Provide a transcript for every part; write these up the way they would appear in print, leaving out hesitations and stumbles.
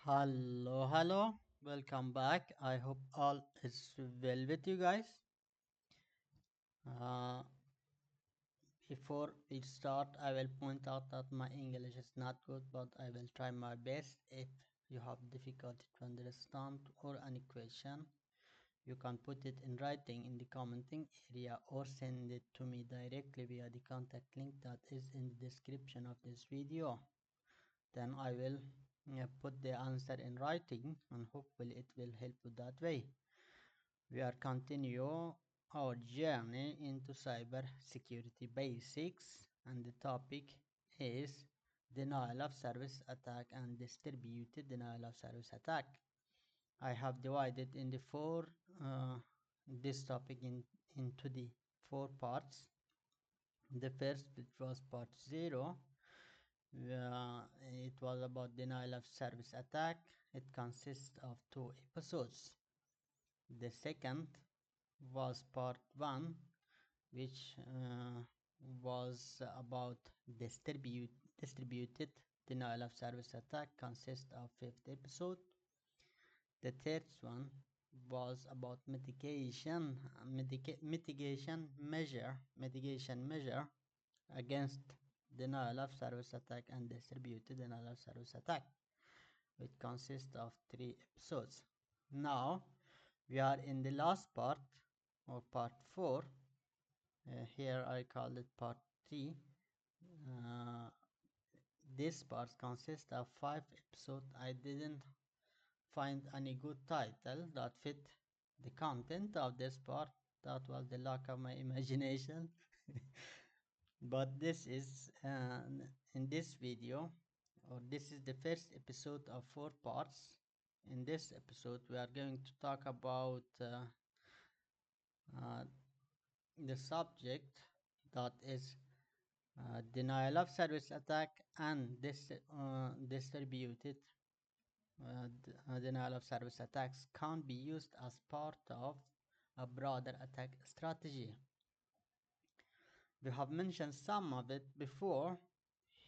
Hello, welcome back. I hope all is well with you guys. Uh, Before we start, I will point out that my English is not good, but I will try my best. If you have difficulty to understand or any question, you can put it in writing in the commenting area or send it to me directly via the contact link that is in the description of this video. Then I will put the answer in writing and hopefully it will help you that way. We are continue our journey into cyber security basics, and the topic is denial of service attack and distributed denial of service attack. I have divided in the this topic into the four parts. The first, which was part 0, it was about denial of service attack. It consists of 2 episodes. The second was part 1, which was about distributed denial of service attack, consists of 5th episode. The third one was about mitigation measure against denial of service attack and distributed denial of service attack, which consists of 3 episodes. Now we are in the last part, or part 4. Here I call it part 3. uh, this part consists of 5 episodes. I didn't find any good title that fit the content of this part. That was the lack of my imagination. But this is in this video, or this is the first episode of 4 parts. In this episode we are going to talk about uh, the subject that is denial of service attack and distributed denial of service attacks can be used as part of a broader attack strategy. We have mentioned some of it before.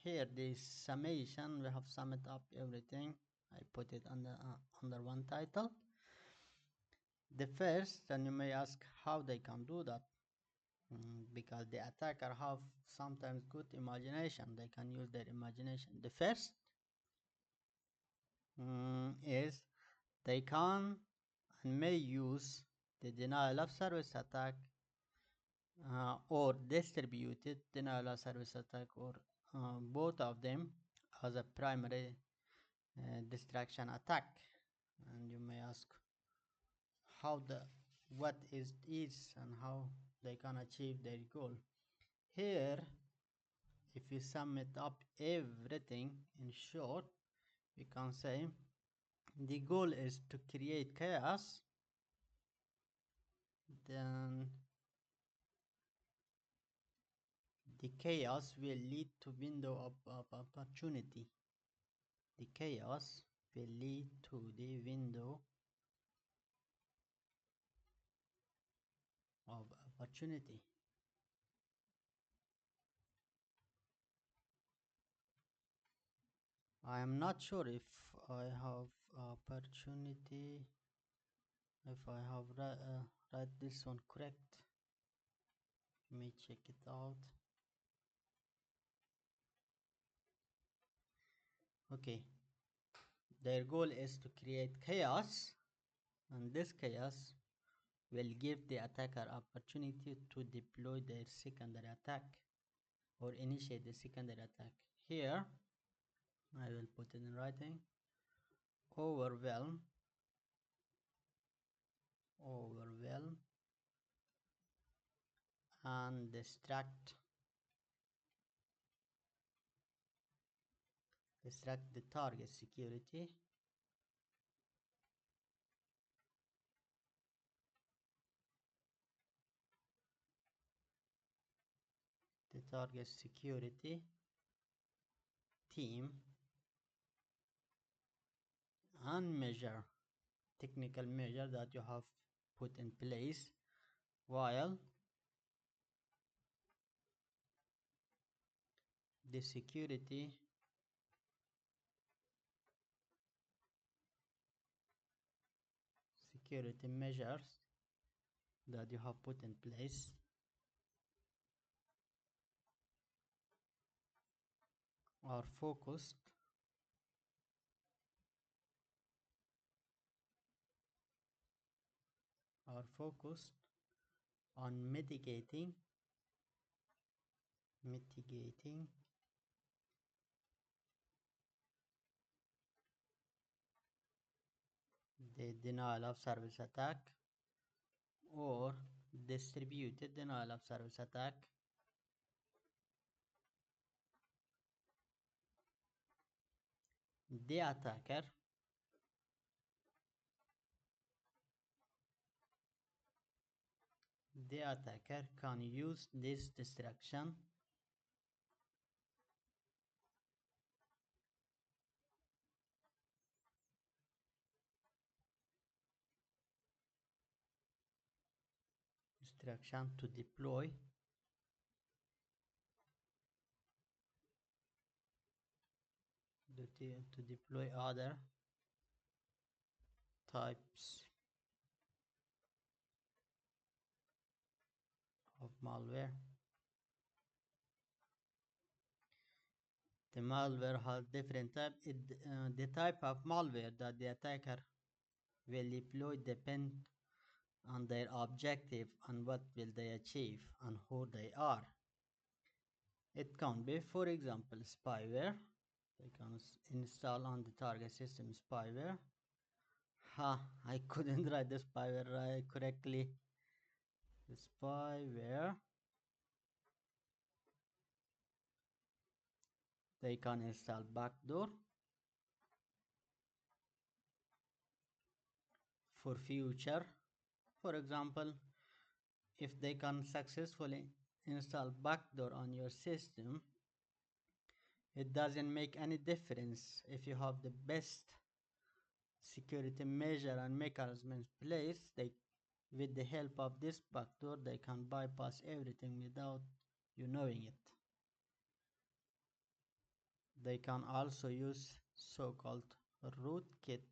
Here the summation, we have summed up everything. I put it under one title. The first, and you may ask how they can do that. Because the attacker have sometimes good imagination, they can use their imagination. The first is they can and may use the denial of service attack or distributed denial of service attack, or both of them, as a primary distraction attack. And you may ask how what is and how they can achieve their goal. Here, if we sum it up everything in short, we can say the goal is to create chaos, then the chaos will lead to window of opportunity. The chaos will lead to the window of opportunity. I am not sure if I have opportunity, if I have read this one correct. Let me check it out. Okay, their goal is to create chaos, and this chaos will give the attacker opportunity to deploy their secondary attack or initiate the secondary attack. Here I will put it in writing: overwhelm, and distract the target security, team, and measure, technical measure that you have put in place while the security security measures that you have put in place are focused on mitigating the denial of service attack or distributed denial of service attack the attacker can use this distraction to deploy other types of malware. The malware has different types. The type of malware that the attacker will deploy depend on their objective and what will they achieve and who they are. It can be, for example, spyware. They can install on the target system spyware. I couldn't write the spyware correctly. The spyware. They can install backdoor for future. For example, if they can successfully install backdoor on your system, it doesn't make any difference if you have the best security measure and mechanism in place. With the help of this backdoor, they can bypass everything without you knowing it. They can also use so-called rootkits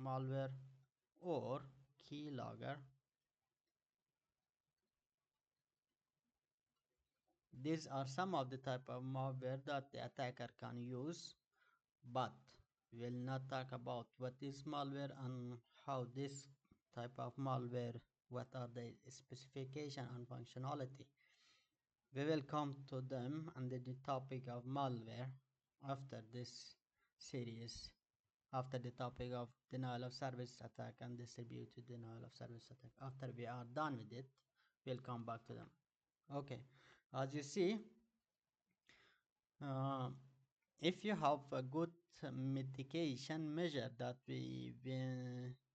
malware or keylogger. These are some of the type of malware that the attacker can use, but we will not talk about what is malware and how this type of malware, what are the specification and functionality. We will come to them under the topic of malware after this series, after the topic of denial of service attack and distributed denial of service attack. After we are done with it, we'll come back to them. Okay, as you see, if you have a good mitigation measure that we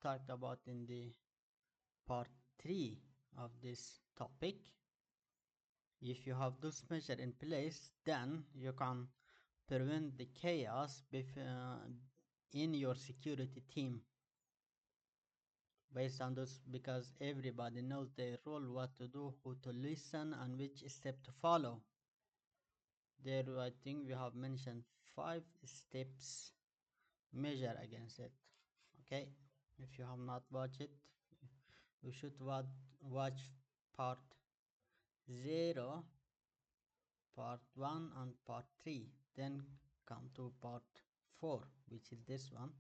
talked about in the part 3 of this topic, if you have those measures in place, then you can prevent the chaos in your security team based on those, because everybody knows their role, what to do, who to listen, and which step to follow. There, I think we have mentioned 5 steps measure against it. Okay, if you have not watched it, you should watch part 0, part 1 and part 3, then come to part 4, which is this one,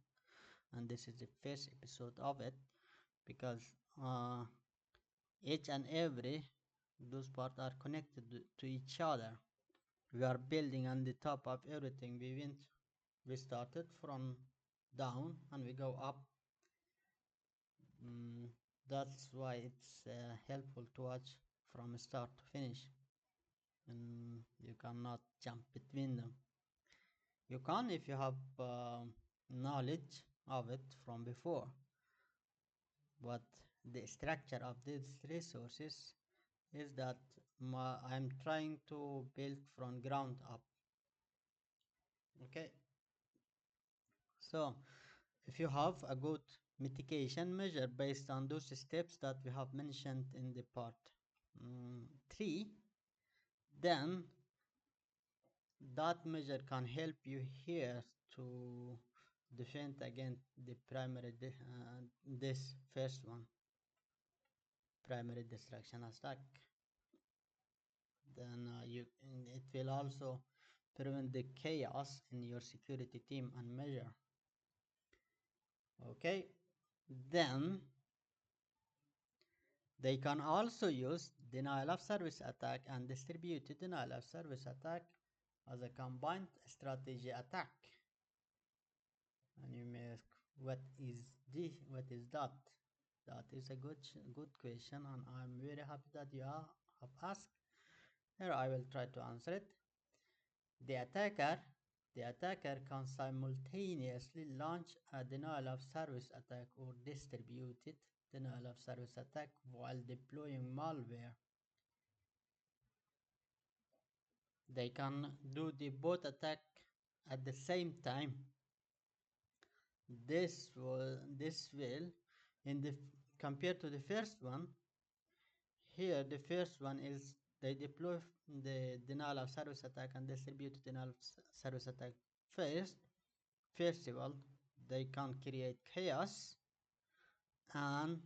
and this is the first episode of it, because each and every those parts are connected to each other. We are building on the top of everything. We started from down and we go up. That's why it's helpful to watch from start to finish, and you cannot jump between them. You can if you have knowledge of it from before, but the structure of these resources is that I'm trying to build from ground up. Okay, so if you have a good mitigation measure based on those steps that we have mentioned in the part 3, then that measure can help you here to defend against the this first one, primary destruction attack. Then it will also prevent the chaos in your security team and measure. Okay, then they can also use denial of service attack and distributed denial of service attack as a combined strategy attack. And you may ask, what is that? That is a good question, and I'm very happy that you have asked. Here I will try to answer it. The attacker can simultaneously launch a denial of service attack or distributed denial of service attack while deploying malware. They can do the both attack at the same time. This will in the compared to the first one. Here the first one is they deploy the denial of service attack and distribute denial of service attack first. First of all, they can create chaos, and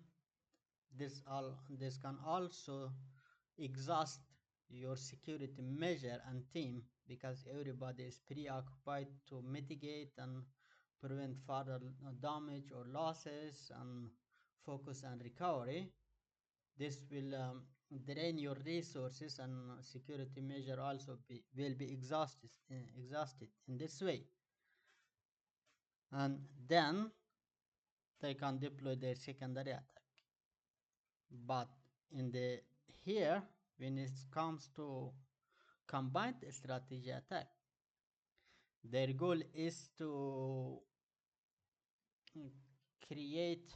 this can also exhaust your security measure and team, because everybody is preoccupied to mitigate and prevent further damage or losses and focus on recovery. This will drain your resources, and security measure also will be exhausted in this way. And then they can deploy their secondary attack. But in the here, when it comes to combined strategy attack, their goal is to create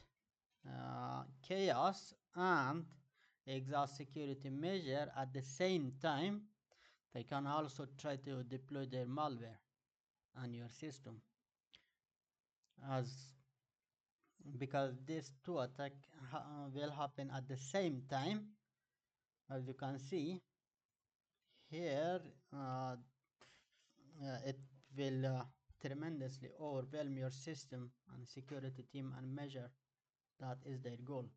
chaos and exhaust security measure at the same time. They can also try to deploy their malware on your system, as because these two attacks will happen at the same time. As you can see here, it will tremendously overwhelm your system and security team and measure. That is their goal.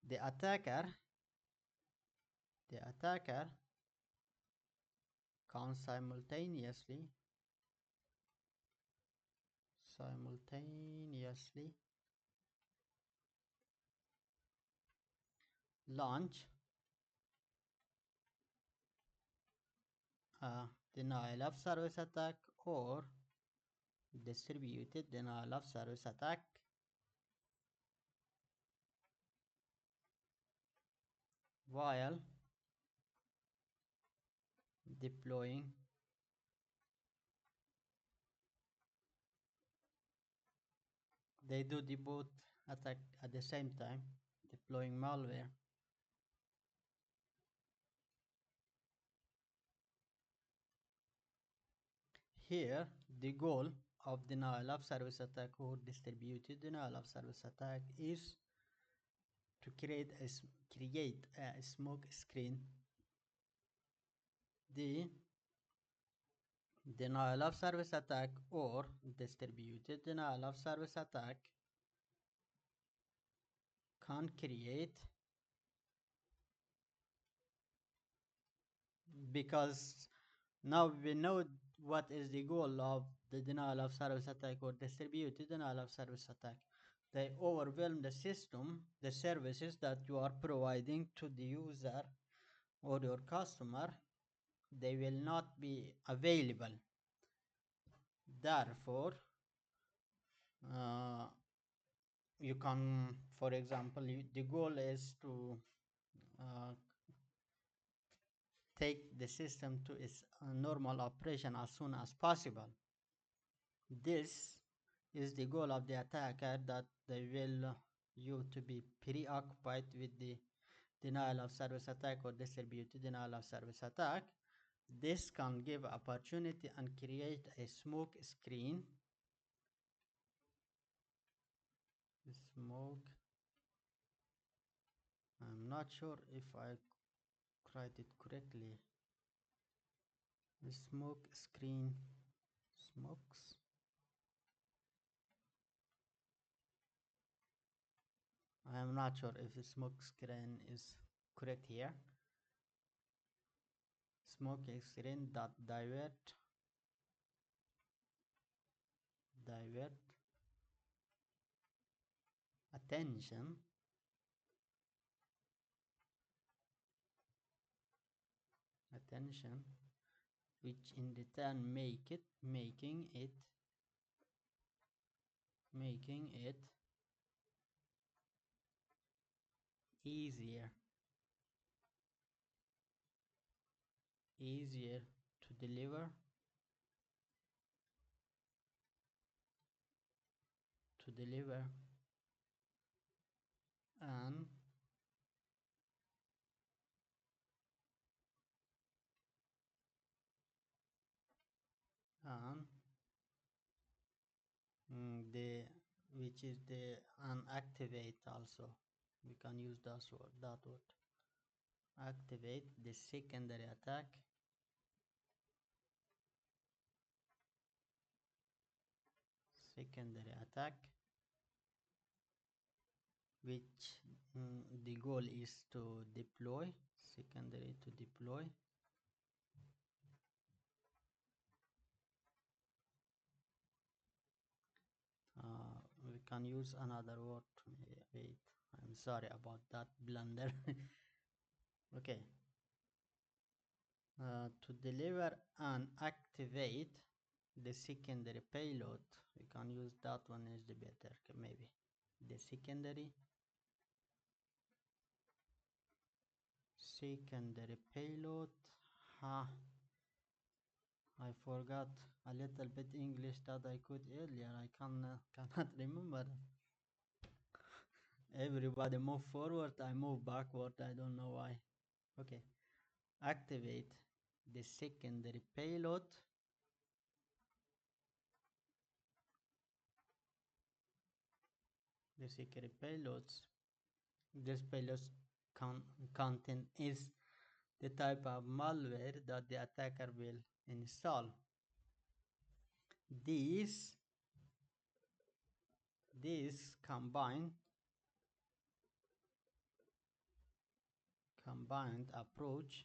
The attacker can simultaneously launch a denial of service attack or distributed denial of service attack while deploying they do the both attack at the same time, deploying malware. Here the goal of denial of service attack or distributed denial of service attack is to create a smoke screen. The denial of service attack or distributed denial of service attack can create, because now we know what is the goal of the denial of service attack or distributed denial of service attack. They overwhelm the system, the services that you are providing to the user or your customer. They will not be available. Therefore, you can, for example, the goal is to uh, take the system to its normal operation as soon as possible. This is the goal of the attacker, that they will you to be preoccupied with the denial of service attack or distributed denial of service attack. This can give opportunity and create a smoke screen. Smoke. I'm not sure if I write it correctly. smoke screen smokes. I am not sure if smoke screen is correct here. Smoke screen dot divert attention which in return making it easier to deliver an an the which is the unactivate. Also we can use that word activate the secondary attack, which the goal is to deploy secondary to deploy we can use another word. Wait, I'm sorry about that blunder. Okay, to deliver and activate the secondary payload. We can use that one is the better, maybe the secondary payload. I forgot a little bit English that I could earlier. I cannot remember. Everybody move forward, I move backward. I don't know why. Okay, activate the secondary payload the secondary payloads. This payload's content is the type of malware that the attacker will install. This combined approach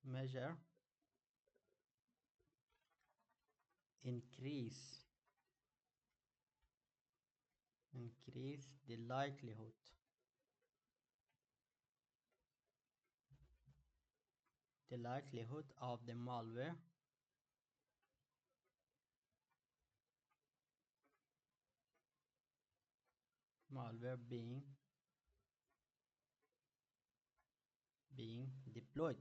measure increase the likelihood of the malware being deployed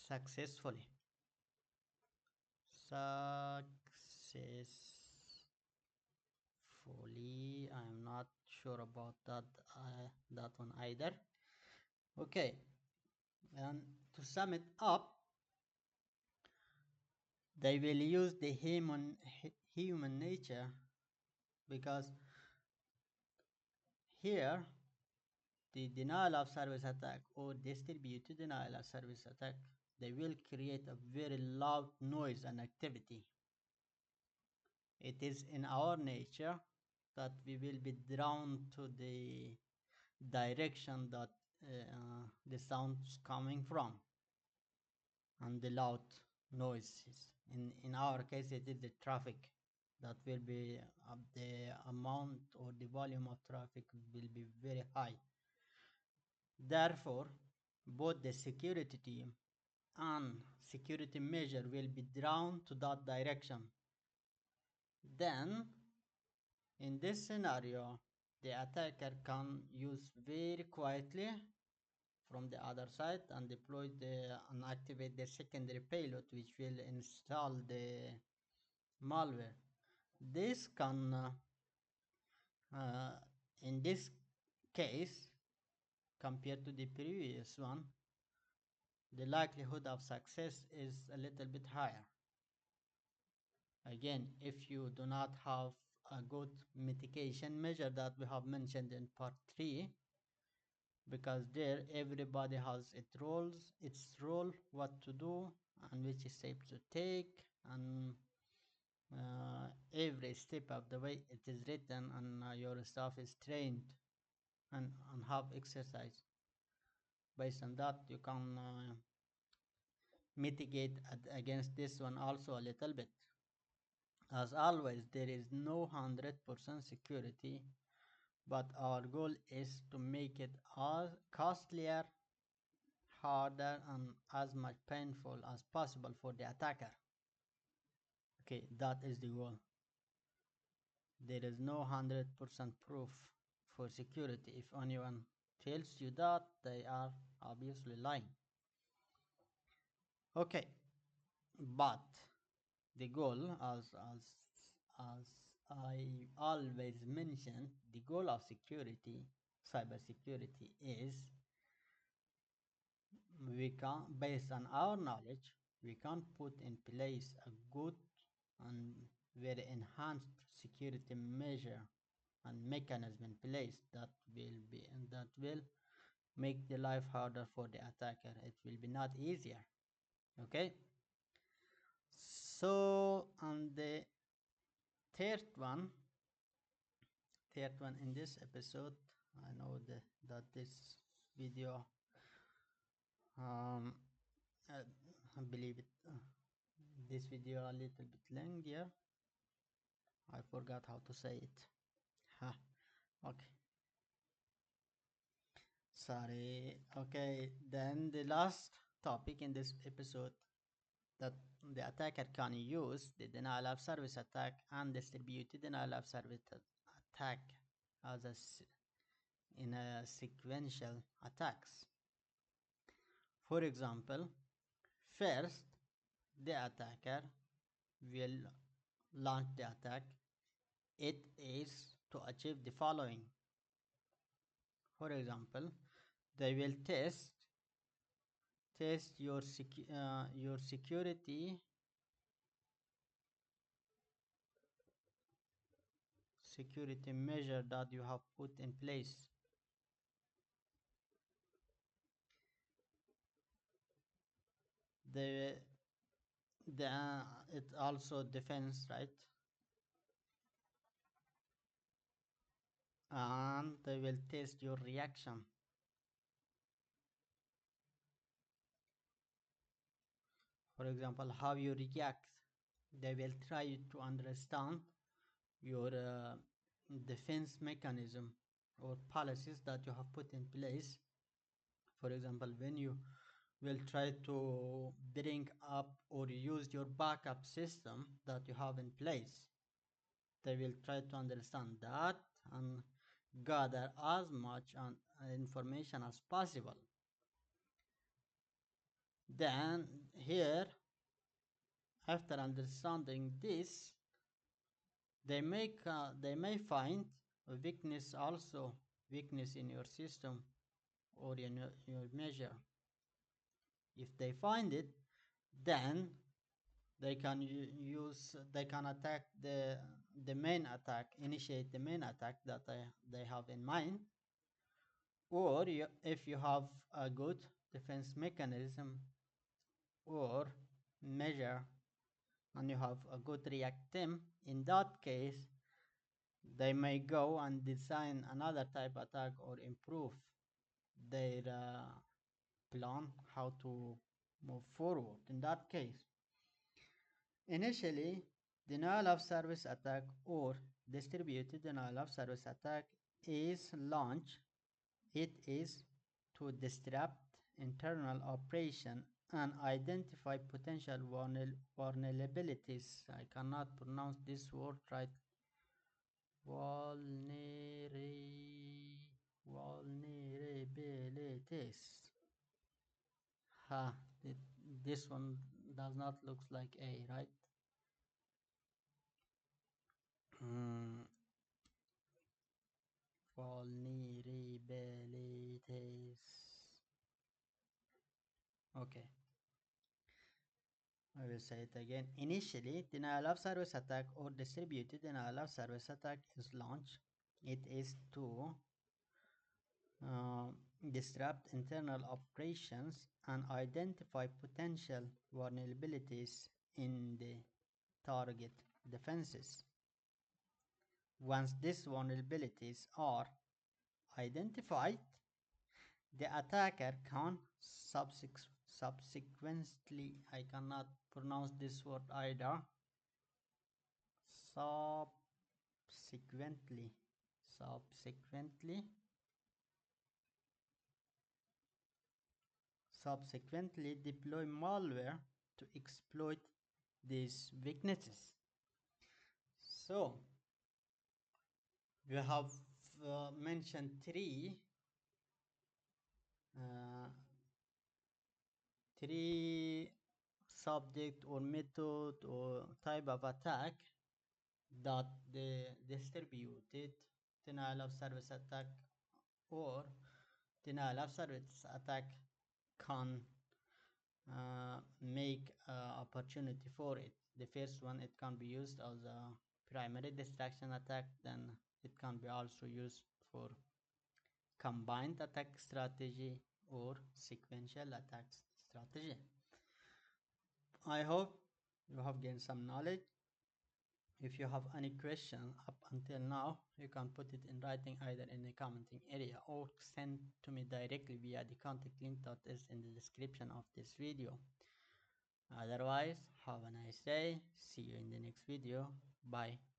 successfully. I'm not sure about that one either. Okay, and to sum it up, they will use the human nature, because here the denial of service attack or distributed denial of service attack, they will create a very loud noise and activity. It is in our nature that we will be drawn to the direction that the sound's coming from and the loud noises. In our case, it is the traffic that will be the amount or the volume of traffic will be very high. Therefore, both the security team and security measure will be drawn to that direction. Then, in this scenario, the attacker can use very quietly from the other side and deploy and activate the secondary payload, which will install the malware. This can, in this case, compared to the previous one, the likelihood of success is a little bit higher. I again, if you do not have a good mitigation measure that we have mentioned in part 3, because there everybody has its role, what to do and which step to take, and every step of the way it is written, and your staff is trained and have exercise. Based on that, you can mitigate against this one also a little bit. As always, there is no 100% security, but our goal is to make it as costlier, harder, and as much painful as possible for the attacker. Okay, that is the goal. There is no 100% proof for security. If anyone tells you that, they are obviously lying. Okay, but the goal, as I always mention, the goal of security, cybersecurity, is we can, based on our knowledge, we can put in place a good and very enhanced security measure and mechanism in place that will make the life harder for the attacker. It will be not easier. Okay. So on the third one, in this episode, I know that this video, um, I believe it. This video a little bit lengthier. I forgot how to say it. Ha. Okay. Sorry. Okay. Then the last topic in this episode that the attacker can use the denial of service attack and distributed denial of service attack as in a sequential attacks. For example, first the attacker will launch the attack. It is to achieve the following. For example, they will test your security measure that you have put in place. They it also defends, right? And they will test your reaction. For example, how you react. They will try to understand your defense mechanism or policies that you have put in place. For example, when you will try to bring up or use your backup system that you have in place, they will try to understand that and gather as much information as possible. Then here, after understanding this, they may find a weakness also, weakness in your system or in your measure. If they find it, then they can attack the main attack, initiate the main attack that they have in mind. Or if you have a good defense mechanism or measure and you have a good react team, in that case they may go and design another type attack or improve their plan how to move forward. In that case, initially, denial of service attack or distributed denial of service attack is launched. It is to disrupt internal operation and identify potential vulnerabilities. I cannot pronounce this word right. Vulnerabilities. Ha, this one does not look like A, right? Hmm. Vulnerabilities. Okay. I will say it again. Initially, denial of service attack or distributed denial of service attack is launched. It is to uh, disrupt internal operations and identify potential vulnerabilities in the target defenses. Once these vulnerabilities are identified, the attacker can subsequently, I cannot pronounce this word either, subsequently, subsequently, subsequently deploy malware to exploit these weaknesses. So, we have mentioned uh, three subject or method or type of attack that the distributed denial of service attack or denial of service attack can make opportunity for it. The first one, it can be used as a primary distraction attack, then it can be also used for combined attack strategy or sequential attack strategy. I hope you have gained some knowledge. If you have any question up until now, you can put it in writing either in the commenting area or send to me directly via the contact link that is in the description of this video. Otherwise, have a nice day. See you in the next video. Bye.